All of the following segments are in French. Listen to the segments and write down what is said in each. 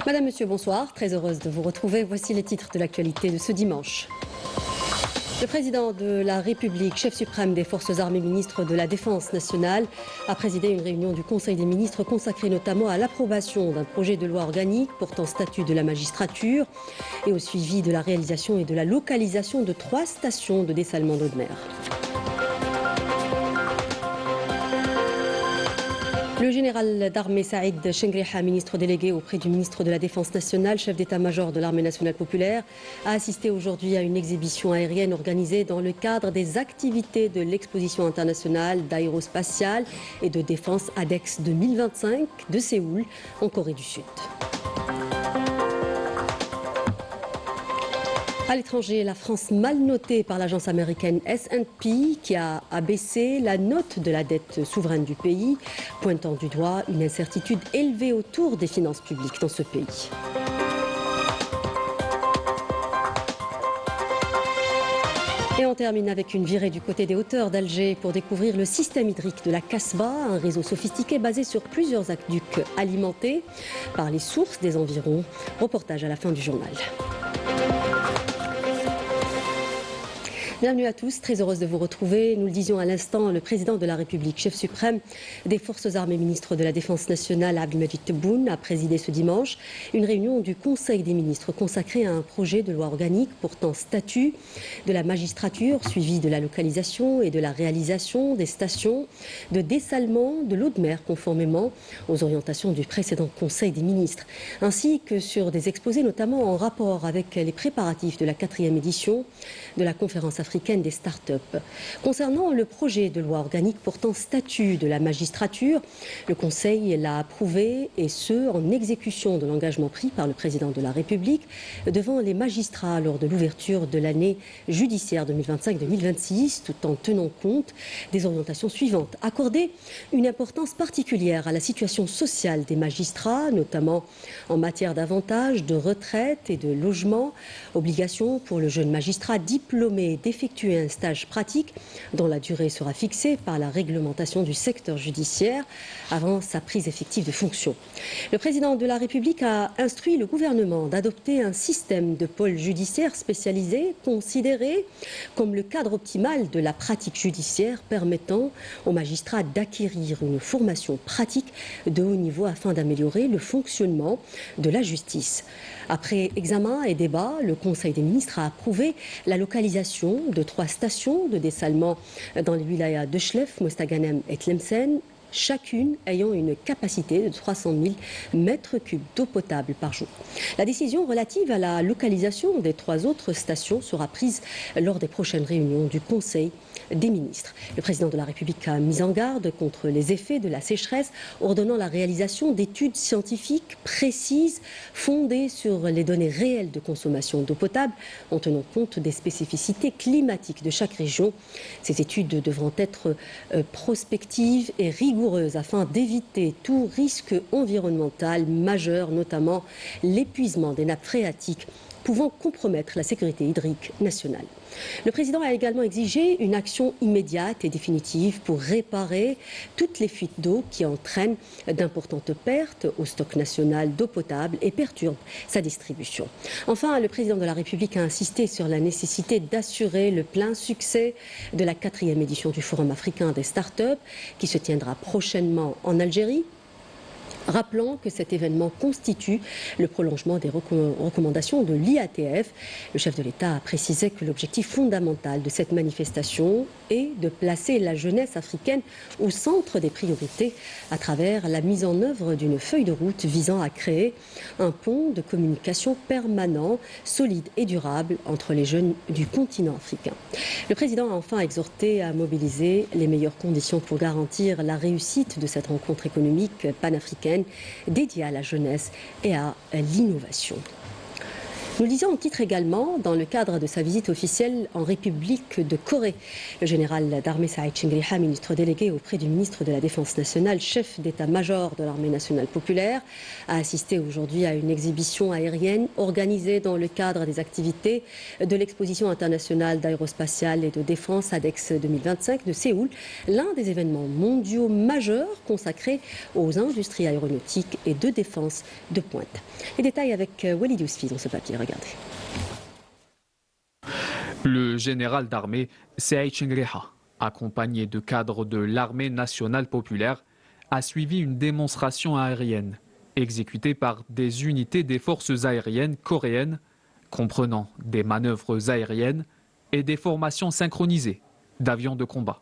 Madame, Monsieur, bonsoir. Très heureuse de vous retrouver. Voici les titres de l'actualité de ce dimanche. Le président de la République, chef suprême des forces armées, ministre de la Défense nationale, a présidé une réunion du Conseil des ministres consacrée notamment à l'approbation d'un projet de loi organique portant statut de la magistrature et au suivi de la réalisation et de la localisation de 3 stations de dessalement d'eau de mer. Le général d'armée Saïd Chengreha, ministre délégué auprès du ministre de la Défense nationale, chef d'état-major de l'armée nationale populaire, a assisté aujourd'hui à une exhibition aérienne organisée dans le cadre des activités de l'exposition internationale d'aérospatiale et de défense ADEX 2025 de Séoul, en Corée du Sud. À l'étranger, la France mal notée par l'agence américaine S&P qui a abaissé la note de la dette souveraine du pays, pointant du doigt une incertitude élevée autour des finances publiques dans ce pays. Et on termine avec une virée du côté des hauteurs d'Alger pour découvrir le système hydrique de la Kasbah, un réseau sophistiqué basé sur plusieurs aqueducs alimentés par les sources des environs. Reportage à la fin du journal. Bienvenue à tous, très heureuse de vous retrouver. Nous le disions à l'instant, le président de la République, chef suprême des forces armées, ministre de la Défense nationale, Abdelmajid Tebboune, a présidé ce dimanche une réunion du Conseil des ministres consacrée à un projet de loi organique portant statut de la magistrature, suivi de la localisation et de la réalisation des stations de dessalement de l'eau de mer conformément aux orientations du précédent Conseil des ministres, ainsi que sur des exposés notamment en rapport avec les préparatifs de la 4e édition de la conférence africaine des start-up. Concernant le projet de loi organique portant statut de la magistrature, le Conseil l'a approuvé et ce, en exécution de l'engagement pris par le président de la République devant les magistrats lors de l'ouverture de l'année judiciaire 2025-2026, tout en tenant compte des orientations suivantes. Accorder une importance particulière à la situation sociale des magistrats, notamment en matière d'avantages, de retraite et de logement, obligation pour le jeune magistrat diplômé d'effectuer un stage pratique dont la durée sera fixée par la réglementation du secteur judiciaire avant sa prise effective de fonction. Le président de la République a instruit le gouvernement d'adopter un système de pôle judiciaire spécialisé considéré comme le cadre optimal de la pratique judiciaire permettant aux magistrats d'acquérir une formation pratique de haut niveau afin d'améliorer le fonctionnement de la justice. Après examen et débat, le Conseil des ministres a approuvé la localisation de 3 stations de dessalement dans les wilayas de Chlef, Mostaganem et Tlemcen, chacune ayant une capacité de 300 000 mètres cubes d'eau potable par jour. La décision relative à la localisation des 3 autres stations sera prise lors des prochaines réunions du Conseil des ministres. Le président de la République a mis en garde contre les effets de la sécheresse, ordonnant la réalisation d'études scientifiques précises fondées sur les données réelles de consommation d'eau potable en tenant compte des spécificités climatiques de chaque région. Ces études devront être prospectives et rigoureuses afin d'éviter tout risque environnemental majeur, notamment l'épuisement des nappes phréatiques pouvant compromettre la sécurité hydrique nationale. Le président a également exigé une action immédiate et définitive pour réparer toutes les fuites d'eau qui entraînent d'importantes pertes au stock national d'eau potable et perturbent sa distribution. Enfin, le président de la République a insisté sur la nécessité d'assurer le plein succès de la 4e édition du Forum africain des start-up qui se tiendra prochainement en Algérie. Rappelant que cet événement constitue le prolongement des recommandations de l'IATF. Le chef de l'État a précisé que l'objectif fondamental de cette manifestation est de placer la jeunesse africaine au centre des priorités à travers la mise en œuvre d'une feuille de route visant à créer un pont de communication permanent, solide et durable entre les jeunes du continent africain. Le président a enfin exhorté à mobiliser les meilleures conditions pour garantir la réussite de cette rencontre économique panafricaine dédiée à la jeunesse et à l'innovation. Nous le disions en titre également, dans le cadre de sa visite officielle en République de Corée, le général d'armée Saïd Chingrikha, ministre délégué auprès du ministre de la Défense nationale, chef d'état-major de l'armée nationale populaire, a assisté aujourd'hui à une exhibition aérienne organisée dans le cadre des activités de l'exposition internationale d'aérospatiale et de défense ADEX 2025 de Séoul, l'un des événements mondiaux majeurs consacrés aux industries aéronautiques et de défense de pointe. Les détails avec Walid Yousfi dans ce papier. Regardez. Le général d'armée Saïd Chingrikha, accompagné de cadres de l'armée nationale populaire, a suivi une démonstration aérienne exécutée par des unités des forces aériennes coréennes, comprenant des manœuvres aériennes et des formations synchronisées d'avions de combat.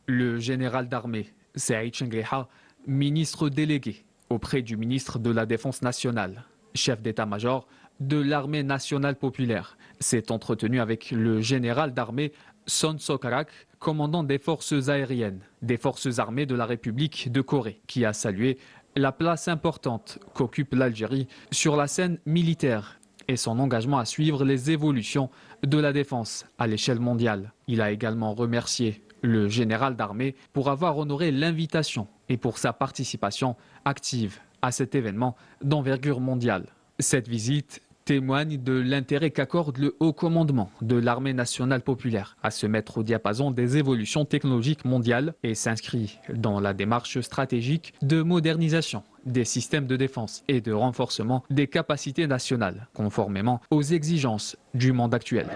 Le général d'armée Saïd Chingrikha, ministre délégué auprès du ministre de la Défense nationale, chef d'état-major de l'armée nationale populaire, s'est entretenu avec le général d'armée Son Sokarak, commandant des forces aériennes, des forces armées de la République de Corée, qui a salué la place importante qu'occupe l'Algérie sur la scène militaire et son engagement à suivre les évolutions de la défense à l'échelle mondiale. Il a également remercié le général d'armée pour avoir honoré l'invitation et pour sa participation active à cet événement d'envergure mondiale. Cette visite témoigne de l'intérêt qu'accorde le haut commandement de l'armée nationale populaire à se mettre au diapason des évolutions technologiques mondiales et s'inscrit dans la démarche stratégique de modernisation des systèmes de défense et de renforcement des capacités nationales, conformément aux exigences du monde actuel.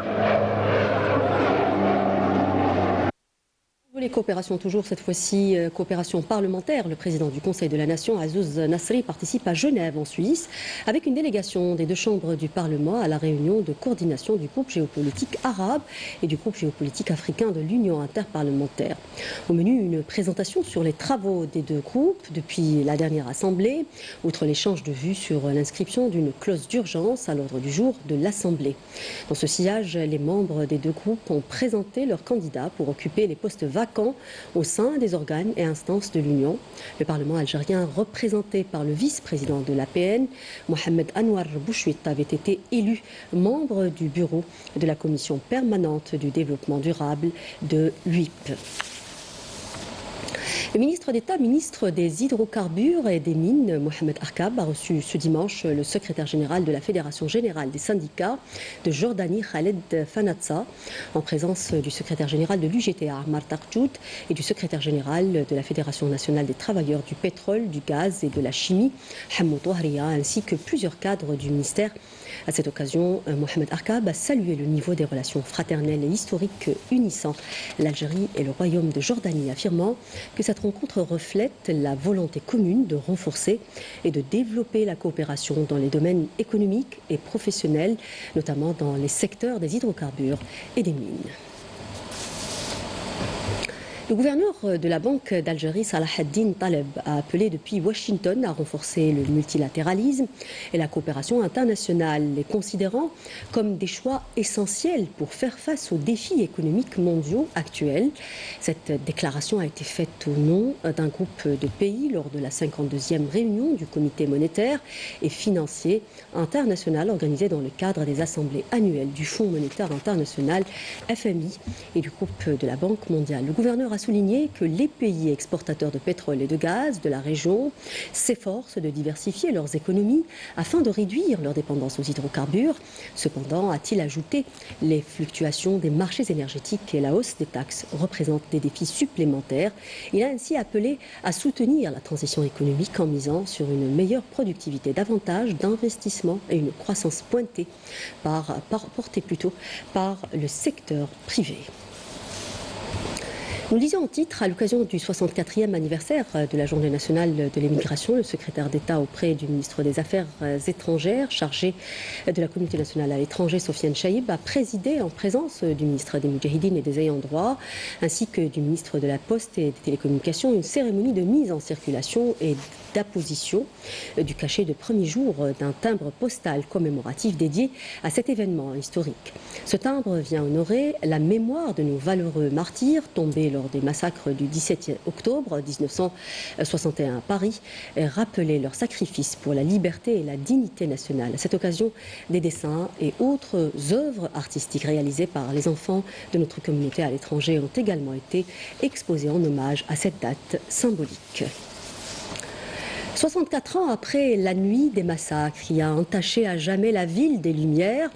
Les coopérations toujours, cette fois-ci coopération parlementaire. Le président du Conseil de la Nation, Azouz Nasri, participe à Genève, en Suisse, avec une délégation des deux chambres du Parlement à la réunion de coordination du groupe géopolitique arabe et du groupe géopolitique africain de l'Union interparlementaire. Au menu, une présentation sur les travaux des deux groupes depuis la dernière assemblée, outre l'échange de vues sur l'inscription d'une clause d'urgence à l'ordre du jour de l'Assemblée. Dans ce sillage, les membres des deux groupes ont présenté leurs candidats pour occuper les postes vacants au sein des organes et instances de l'Union. Le Parlement algérien, représenté par le vice-président de l'APN, Mohamed Anwar Bouchouit, avait été élu membre du bureau de la commission permanente du développement durable de l'UIP. Le ministre d'État, ministre des hydrocarbures et des mines, Mohamed Arkab, a reçu ce dimanche le secrétaire général de la Fédération générale des syndicats de Jordanie, Khaled Fanatsa, en présence du secrétaire général de l'UGTA, Ammar Tarjout, et du secrétaire général de la Fédération nationale des travailleurs du pétrole, du gaz et de la chimie, Hamoud Ouahria, ainsi que plusieurs cadres du ministère. À cette occasion, Mohamed Arkab a salué le niveau des relations fraternelles et historiques unissant l'Algérie et le Royaume de Jordanie, affirmant que cette rencontre reflète la volonté commune de renforcer et de développer la coopération dans les domaines économiques et professionnels, notamment dans les secteurs des hydrocarbures et des mines. Le gouverneur de la Banque d'Algérie, Salah ad-Din Taleb, a appelé depuis Washington à renforcer le multilatéralisme et la coopération internationale, les considérant comme des choix essentiels pour faire face aux défis économiques mondiaux actuels. Cette déclaration a été faite au nom d'un groupe de pays lors de la 52e réunion du Comité monétaire et financier international organisée dans le cadre des assemblées annuelles du Fonds monétaire international, FMI, et du groupe de la Banque mondiale. Le gouverneur a souligné que les pays exportateurs de pétrole et de gaz de la région s'efforcent de diversifier leurs économies afin de réduire leur dépendance aux hydrocarbures. Cependant, a-t-il ajouté, les fluctuations des marchés énergétiques et la hausse des taxes représentent des défis supplémentaires. Il a ainsi appelé à soutenir la transition économique en misant sur une meilleure productivité, davantage d'investissements et une croissance portée par le secteur privé. Nous lisions en titre, à l'occasion du 64e anniversaire de la Journée nationale de l'immigration, le secrétaire d'État auprès du ministre des Affaires étrangères, chargé de la communauté nationale à l'étranger, Sofiane Chaïb, a présidé en présence du ministre des Moudjahidines et des ayants droit, ainsi que du ministre de la Poste et des Télécommunications, une cérémonie de mise en circulation et d'apposition du cachet de premier jour d'un timbre postal commémoratif dédié à cet événement historique. Ce timbre vient honorer la mémoire de nos valeureux martyrs tombés lors des massacres du 17 octobre 1961 à Paris et rappeler leur sacrifice pour la liberté et la dignité nationale. À cette occasion, des dessins et autres œuvres artistiques réalisées par les enfants de notre communauté à l'étranger ont également été exposés en hommage à cette date symbolique. 64 ans après la nuit des massacres qui a entaché à jamais la ville des Lumières,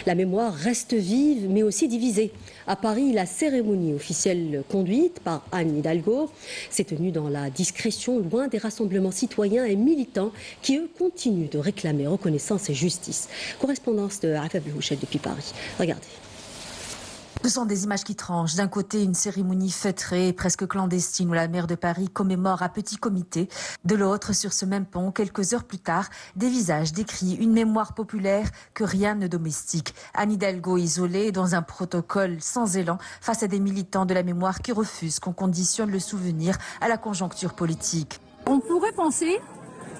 la mémoire reste vive mais aussi divisée. À Paris, la cérémonie officielle conduite par Anne Hidalgo s'est tenue dans la discrétion, loin des rassemblements citoyens et militants qui, eux, continuent de réclamer reconnaissance et justice. Correspondance de Afab Louchet depuis Paris. Regardez. Ce sont des images qui tranchent. D'un côté, une cérémonie feutrée, presque clandestine, où la maire de Paris commémore à petit comité. De l'autre, sur ce même pont, quelques heures plus tard, des visages décrits, une mémoire populaire que rien ne domestique. Anne Hidalgo isolée dans un protocole sans élan face à des militants de la mémoire qui refusent qu'on conditionne le souvenir à la conjoncture politique. On pourrait penser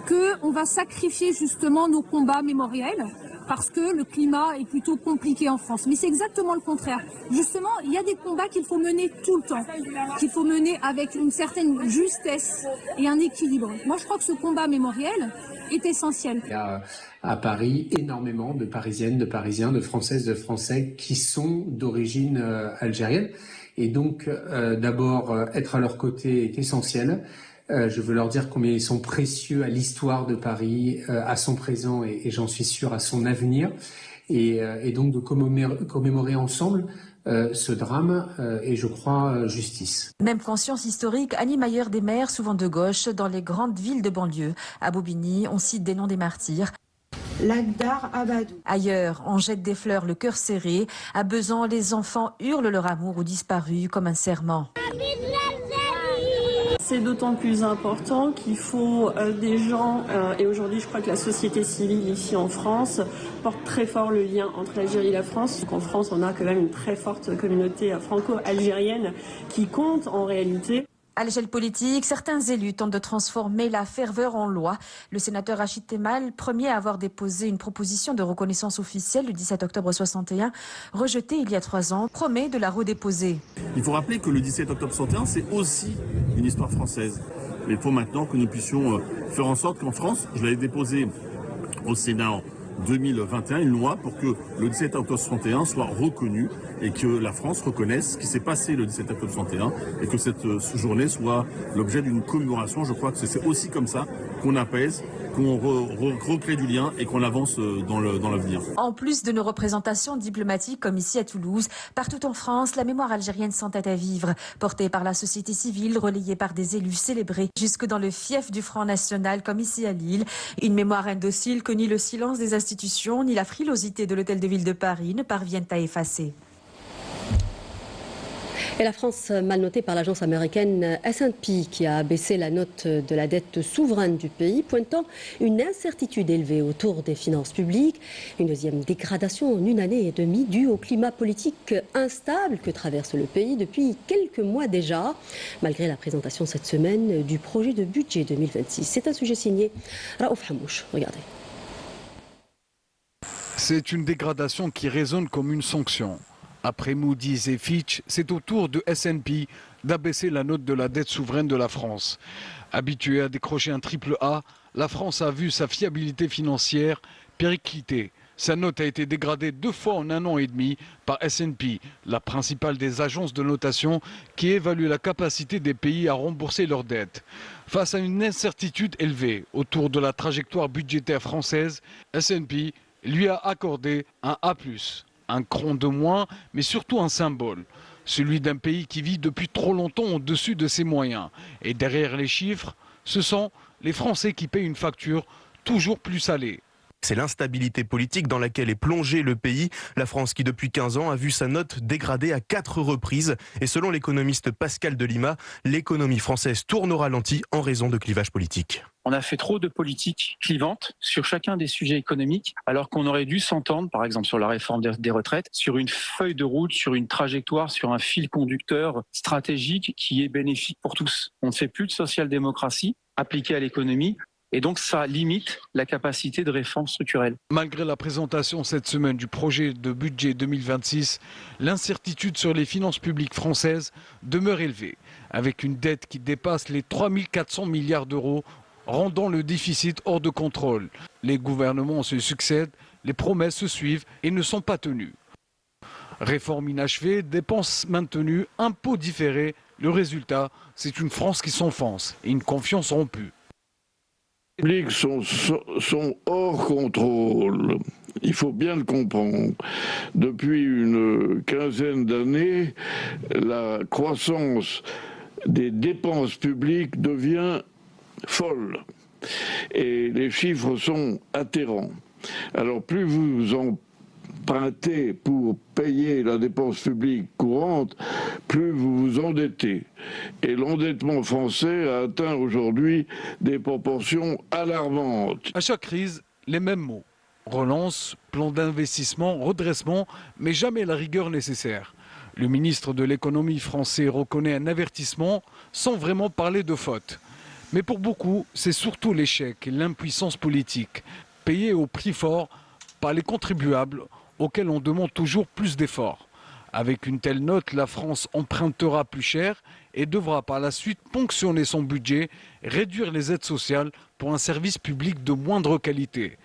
qu'on va sacrifier justement nos combats mémoriels parce que le climat est plutôt compliqué en France. Mais c'est exactement le contraire. Justement, il y a des combats qu'il faut mener tout le temps, qu'il faut mener avec une certaine justesse et un équilibre. Moi, je crois que ce combat mémoriel est essentiel. Il y a à Paris énormément de Parisiennes, de Parisiens, de Françaises, de Français qui sont d'origine algérienne. Et donc, d'abord, être à leur côté est essentiel. Je veux leur dire combien ils sont précieux à l'histoire de Paris, à son présent et j'en suis sûr à son avenir. Et donc de commémorer ensemble ce drame et je crois justice. Même conscience historique anime ailleurs des maires, souvent de gauche, dans les grandes villes de banlieue. À Bobigny, on cite des noms des martyrs. Lagdar Abadou. Ailleurs, on jette des fleurs le cœur serré. À Besançon, les enfants hurlent leur amour aux disparus comme un serment. C'est d'autant plus important qu'il faut des gens, et aujourd'hui je crois que la société civile ici en France porte très fort le lien entre l'Algérie et la France. Donc en France, on a quand même une très forte communauté franco-algérienne qui compte en réalité. À l'échelle politique, certains élus tentent de transformer la ferveur en loi. Le sénateur Rachid Temal, premier à avoir déposé une proposition de reconnaissance officielle le 17 octobre 61, rejetée il y a 3 ans, promet de la redéposer. Il faut rappeler que le 17 octobre 61, c'est aussi une histoire française. Mais il faut maintenant que nous puissions faire en sorte qu'en France, je l'avais déposé au Sénat en 2021, une loi pour que le 17 octobre 61 soit reconnu et que la France reconnaisse ce qui s'est passé le 17 octobre 61 et que cette journée soit l'objet d'une commémoration. Je crois que c'est aussi comme ça qu'on apaise, qu'on recrée du lien et qu'on avance dans l'avenir. En plus de nos représentations diplomatiques comme ici à Toulouse, partout en France, la mémoire algérienne s'entête à vivre, portée par la société civile, relayée par des élus célébrés, jusque dans le fief du Front National comme ici à Lille. Une mémoire indocile que ni le silence des institutions, ni la frilosité de l'Hôtel de Ville de Paris ne parviennent à effacer. Et la France, mal notée par l'agence américaine S&P, qui a baissé la note de la dette souveraine du pays, pointant une incertitude élevée autour des finances publiques. Une deuxième dégradation en 1 année et demie due au climat politique instable que traverse le pays depuis quelques mois déjà, malgré la présentation cette semaine du projet de budget 2026. C'est un sujet signé Raouf Hamouche. Regardez. C'est une dégradation qui résonne comme une sanction. Après Moody's et Fitch, c'est au tour de S&P d'abaisser la note de la dette souveraine de la France. Habituée à décrocher un triple A, la France a vu sa fiabilité financière péricliter. Sa note a été dégradée 2 fois en 1 an et demi par S&P, la principale des agences de notation qui évalue la capacité des pays à rembourser leurs dettes. Face à une incertitude élevée autour de la trajectoire budgétaire française, S&P lui a accordé un A+. Un cran de moins, mais surtout un symbole. Celui d'un pays qui vit depuis trop longtemps au-dessus de ses moyens. Et derrière les chiffres, ce sont les Français qui payent une facture toujours plus salée. C'est l'instabilité politique dans laquelle est plongé le pays. La France qui depuis 15 ans a vu sa note dégradée à 4 reprises. Et selon l'économiste Pascal Delima, l'économie française tourne au ralenti en raison de clivages politiques. On a fait trop de politiques clivantes sur chacun des sujets économiques, alors qu'on aurait dû s'entendre, par exemple sur la réforme des retraites, sur une feuille de route, sur une trajectoire, sur un fil conducteur stratégique qui est bénéfique pour tous. On ne fait plus de social-démocratie appliquée à l'économie. Et donc, ça limite la capacité de réforme structurelle. Malgré la présentation cette semaine du projet de budget 2026, l'incertitude sur les finances publiques françaises demeure élevée, avec une dette qui dépasse les 3 400 milliards d'euros, rendant le déficit hors de contrôle. Les gouvernements se succèdent, les promesses se suivent et ne sont pas tenues. Réforme inachevée, dépenses maintenues, impôts différés. Le résultat, c'est une France qui s'enfonce et une confiance rompue. Les publics sont hors contrôle. Il faut bien le comprendre. Depuis une quinzaine d'années, la croissance des dépenses publiques devient folle. Et les chiffres sont atterrants. Alors plus vous empruntez pour payer la dépense publique courante, plus vous vous endettez. Et l'endettement français a atteint aujourd'hui des proportions alarmantes. À chaque crise, les mêmes mots. Relance, plan d'investissement, redressement, mais jamais la rigueur nécessaire. Le ministre de l'économie français reconnaît un avertissement sans vraiment parler de faute. Mais pour beaucoup, c'est surtout l'échec et l'impuissance politique, payés au prix fort par les contribuables auxquels on demande toujours plus d'efforts. Avec une telle note, la France empruntera plus cher et devra par la suite ponctionner son budget, réduire les aides sociales pour un service public de moindre qualité.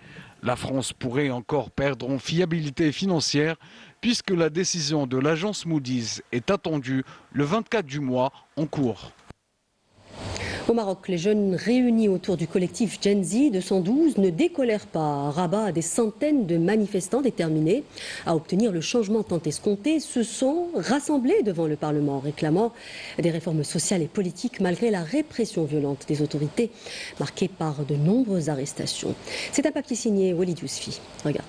La France pourrait encore perdre en fiabilité financière puisque la décision de l'agence Moody's est attendue le 24 du mois en cours. Au Maroc, les jeunes réunis autour du collectif Gen Z 212 ne décolèrent pas. À Rabat, des centaines de manifestants déterminés à obtenir le changement tant escompté se sont rassemblés devant le Parlement, réclamant des réformes sociales et politiques malgré la répression violente des autorités, marquée par de nombreuses arrestations. C'est un papier signé Walid Yousfi. Regardez.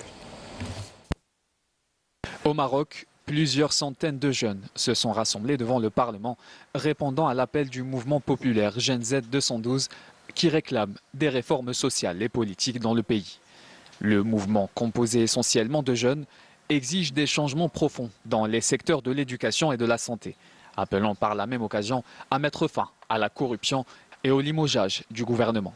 Au Maroc, plusieurs centaines de jeunes se sont rassemblés devant le Parlement, répondant à l'appel du mouvement populaire Gen Z 212 qui réclame des réformes sociales et politiques dans le pays. Le mouvement, composé essentiellement de jeunes, exige des changements profonds dans les secteurs de l'éducation et de la santé, appelant par la même occasion à mettre fin à la corruption et au limogeage du gouvernement.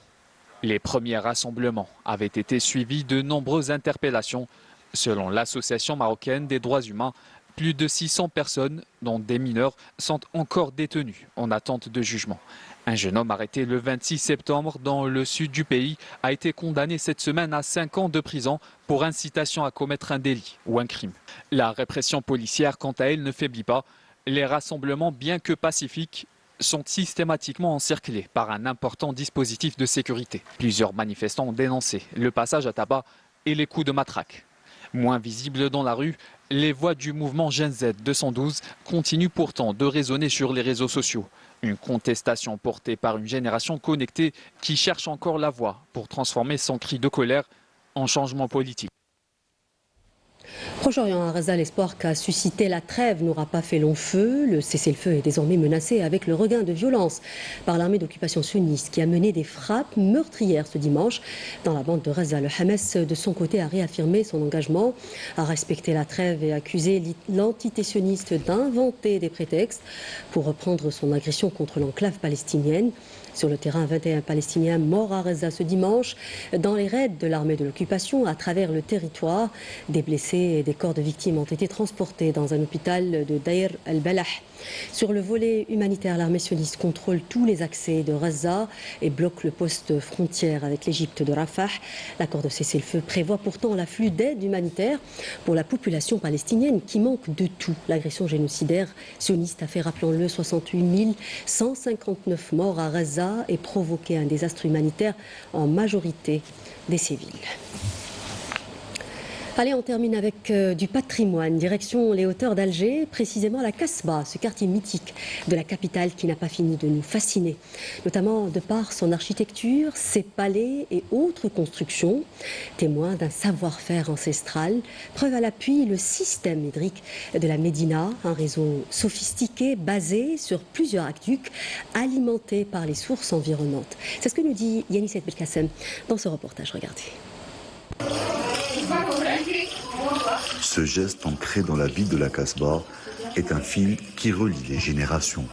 Les premiers rassemblements avaient été suivis de nombreuses interpellations. Selon l'Association marocaine des droits humains, plus de 600 personnes, dont des mineurs, sont encore détenues en attente de jugement. Un jeune homme arrêté le 26 septembre dans le sud du pays a été condamné cette semaine à 5 ans de prison pour incitation à commettre un délit ou un crime. La répression policière, quant à elle, ne faiblit pas. Les rassemblements, bien que pacifiques, sont systématiquement encerclés par un important dispositif de sécurité. Plusieurs manifestants ont dénoncé le passage à tabac et les coups de matraque. Moins visibles dans la rue, les voix du mouvement Gen Z 212 continuent pourtant de résonner sur les réseaux sociaux. Une contestation portée par une génération connectée qui cherche encore la voie pour transformer son cri de colère en changement politique. Proche-Orient, à Gaza, l'espoir qu'a suscité la trêve n'aura pas fait long feu. Le cessez-le-feu est désormais menacé avec le regain de violence par l'armée d'occupation sunniste qui a mené des frappes meurtrières ce dimanche dans la bande de Gaza. Le Hamas, de son côté, a réaffirmé son engagement à respecter la trêve et accusé l'entité sioniste d'inventer des prétextes pour reprendre son agression contre l'enclave palestinienne. Sur le terrain, 21 Palestiniens morts à Gaza ce dimanche dans les raids de l'armée de l'occupation à travers le territoire. Des blessés et des corps de victimes ont été transportés dans un hôpital de Daïr al-Balah. Sur le volet humanitaire, l'armée sioniste contrôle tous les accès de Gaza et bloque le poste frontière avec l'Égypte de Rafah. L'accord de cessez-le-feu prévoit pourtant l'afflux d'aide humanitaire pour la population palestinienne qui manque de tout. L'agression génocidaire sioniste a fait, rappelons-le, 68 159 morts à Gaza et provoqué un désastre humanitaire en majorité des civils. Allez, on termine avec du patrimoine. Direction les hauteurs d'Alger, précisément la Casbah, ce quartier mythique de la capitale qui n'a pas fini de nous fasciner, notamment de par son architecture, ses palais et autres constructions, témoins d'un savoir-faire ancestral. Preuve à l'appui, le système hydrique de la Médina, un réseau sophistiqué basé sur plusieurs aqueducs alimentés par les sources environnantes. C'est ce que nous dit Yanis Belkacem dans ce reportage. Regardez. Ce geste ancré dans la vie de la Casbah est un fil qui relie les générations.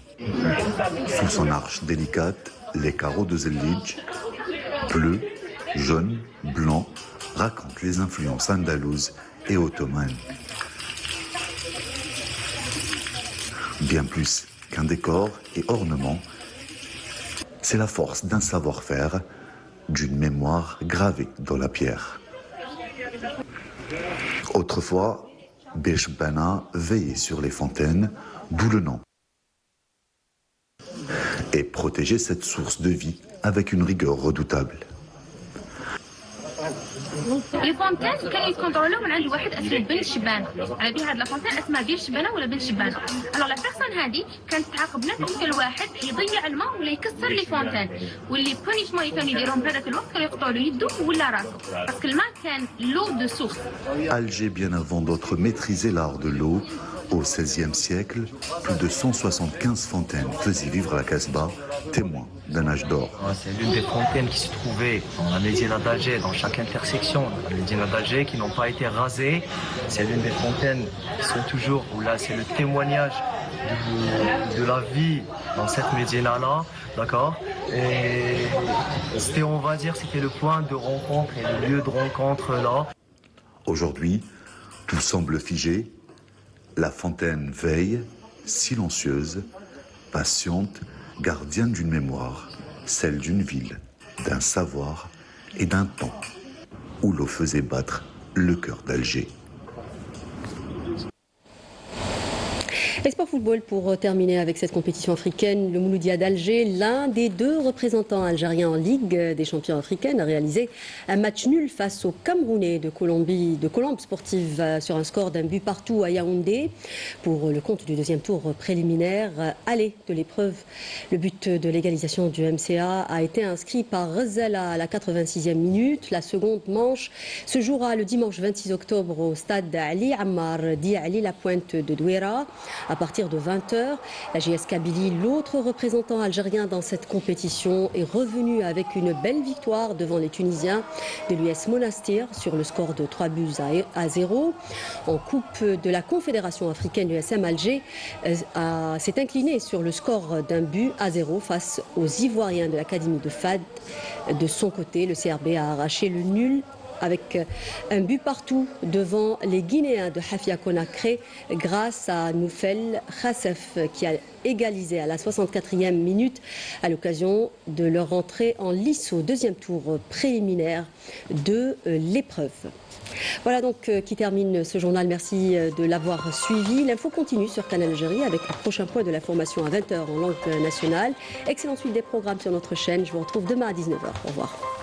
Sous son arche délicate, les carreaux de Zellij, bleus, jaunes, blancs, racontent les influences andalouses et ottomanes. Bien plus qu'un décor et ornement, c'est la force d'un savoir-faire, d'une mémoire gravée dans la pierre. Autrefois, Beshbana veillait sur les fontaines, d'où le nom, et protégeait cette source de vie avec une rigueur redoutable. لي فونتين كانوا يكونترولو من عند واحد اسمه بنت شبانه على بها هاد لا فونتين اسمها بير شبانه ولا بنت شبانه الوغ لا بيرسون هادي كانت تعاقب نفس الواحد يضيع الماء ولا يكسر لي فونتين واللي بونيشمون اللي كانوا يديرهم في هذاك الوقت كانوا يقطعوا له يدو ولا راسو باسكو الماء كان لو دو سورس. Alger, bien avant d'autres, maîtrisait l'art de l'eau. Au XVIe siècle, plus de 175 fontaines faisaient vivre la Casbah, témoin d'un âge d'or. C'est l'une des fontaines qui se trouvaient dans la Médina d'Alger, dans chaque intersection de la Médina d'Alger, qui n'ont pas été rasées. C'est l'une des fontaines qui sont toujours, où là c'est le témoignage de la vie dans cette Médina-là, d'accord. Et c'était, on va dire, c'était le point de rencontre et le lieu de rencontre là. Aujourd'hui, tout semble figé. La fontaine veille, silencieuse, patiente, gardienne d'une mémoire, celle d'une ville, d'un savoir et d'un temps où l'eau faisait battre le cœur d'Alger. Sport football pour terminer avec cette compétition africaine. Le Mouloudia d'Alger, l'un des deux représentants algériens en Ligue des champions africaines, a réalisé un match nul face aux Camerounais de Colombe Sportive sur un score d'un but partout à Yaoundé pour le compte du deuxième tour préliminaire aller de l'épreuve. Le but de l'égalisation du MCA a été inscrit par Rezela à la 86e minute. La seconde manche se jouera le dimanche 26 octobre au stade Ali Ammar dit Ali La Pointe de Douera à partir de 20h. La JS Kabylie, l'autre représentant algérien dans cette compétition, est revenu avec une belle victoire devant les Tunisiens de l'US Monastir sur le score de 3-0. En Coupe de la Confédération africaine, l'USM Alger s'est incliné sur le score d'1-0 face aux Ivoiriens de l'Académie de Fad. De son côté, le CRB a arraché le nul avec un but partout devant les Guinéens de Hafia Conakry grâce à Noufel Khassef qui a égalisé à la 64e minute à l'occasion de leur entrée en lice au deuxième tour préliminaire de l'épreuve. Voilà donc qui termine ce journal. Merci de l'avoir suivi. L'info continue sur Canal Algérie avec le prochain point de l'information à 20h en langue nationale. Excellente suite des programmes sur notre chaîne. Je vous retrouve demain à 19h. Au revoir.